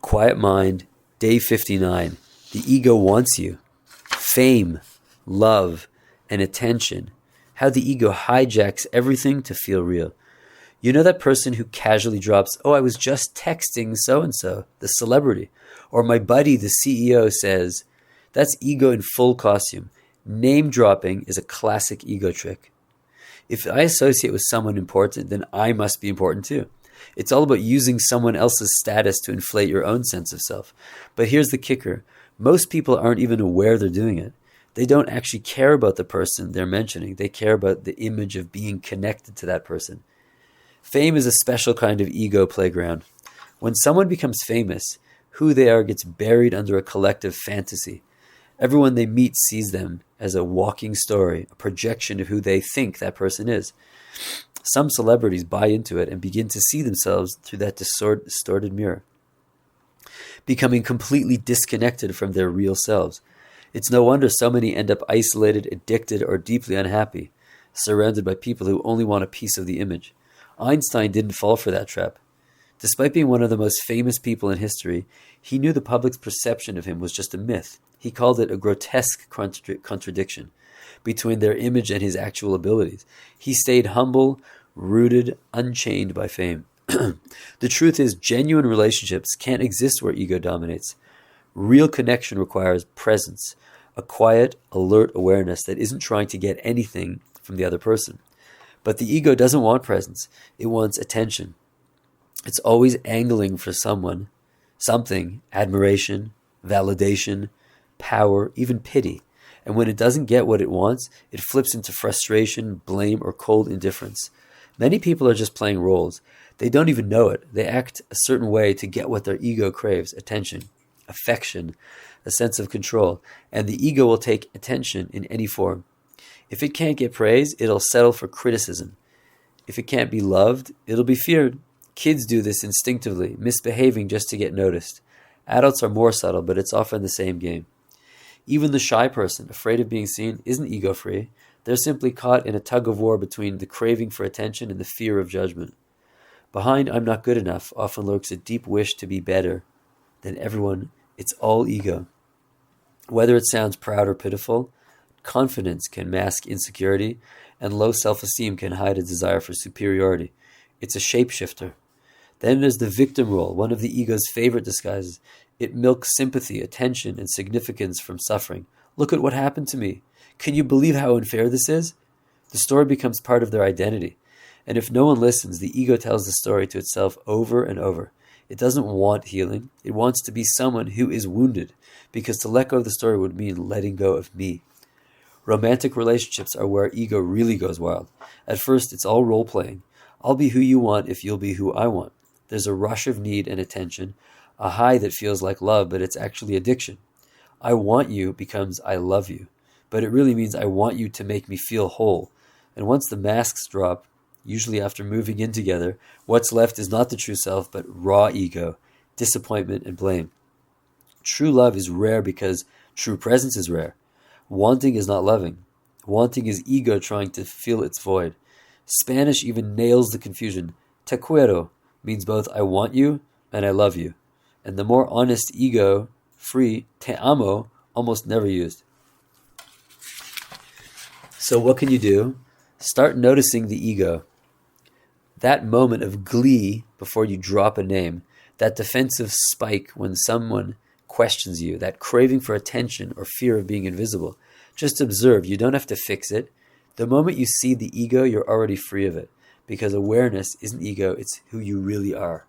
Quiet mind, day 59. The ego wants you. Fame, love, and attention. How the ego hijacks everything to feel real. You know that person who casually drops, "Oh, I was just texting so-and-so, the celebrity." Or my buddy, the CEO, says, that's ego in full costume. Name dropping is a classic ego trick. If I associate with someone important, then I must be important too. It's all about using someone else's status to inflate your own sense of self. But here's the kicker. Most people aren't even aware they're doing it. They don't actually care about the person they're mentioning. They care about the image of being connected to that person. Fame is a special kind of ego playground. When someone becomes famous, who they are gets buried under a collective fantasy. Everyone they meet sees them as a walking story, a projection of who they think that person is. Some celebrities buy into it and begin to see themselves through that distorted mirror, becoming completely disconnected from their real selves. It's no wonder so many end up isolated, addicted, or deeply unhappy, surrounded by people who only want a piece of the image. Einstein didn't fall for that trap. Despite being one of the most famous people in history, he knew the public's perception of him was just a myth. He called it a grotesque contradiction between their image and his actual abilities. He stayed humble, rooted, unchained by fame. The truth is, genuine relationships can't exist where ego dominates. Real connection requires presence, a quiet, alert awareness that isn't trying to get anything from the other person. But the ego doesn't want presence. It wants attention. It's always angling for someone, something, admiration, validation, power, even pity. And when it doesn't get what it wants, it flips into frustration, blame, or cold indifference. Many people are just playing roles. They don't even know it. They act a certain way to get what their ego craves: attention, affection, a sense of control. And the ego will take attention in any form. If it can't get praise, it'll settle for criticism. If it can't be loved, it'll be feared. Kids do this instinctively, misbehaving just to get noticed. Adults are more subtle, but it's often the same game. Even the shy person, afraid of being seen, isn't ego-free. They're simply caught in a tug-of-war between the craving for attention and the fear of judgment. Behind "I'm not good enough" often lurks a deep wish to be better than everyone. It's all ego. Whether it sounds proud or pitiful, confidence can mask insecurity, and low self-esteem can hide a desire for superiority. It's a shapeshifter. Then there's the victim role, one of the ego's favorite disguises. It milks sympathy, attention, and significance from suffering. "Look at what happened to me. Can you believe how unfair this is?" The story becomes part of their identity. And if no one listens, the ego tells the story to itself over and over. It doesn't want healing. It wants to be someone who is wounded, because to let go of the story would mean letting go of me. Romantic relationships are where ego really goes wild. At first, it's all role-playing. I'll be who you want if you'll be who I want. There's a rush of need and attention, a high that feels like love, but it's actually addiction. "I want you" becomes "I love you," but it really means "I want you to make me feel whole." And once the masks drop, usually after moving in together, what's left is not the true self, but raw ego, disappointment, and blame. True love is rare because true presence is rare. Wanting is not loving. Wanting is ego trying to fill its void. Spanish even nails the confusion. Te quiero means both "I want you" and "I love you." And the more honest ego-free "te amo" almost never used. So what can you do? Start noticing the ego. That moment of glee before you drop a name, that defensive spike when someone questions you, that craving for attention or fear of being invisible. Just observe. You don't have to fix it. The moment you see the ego, you're already free of it, because awareness isn't ego, it's who you really are.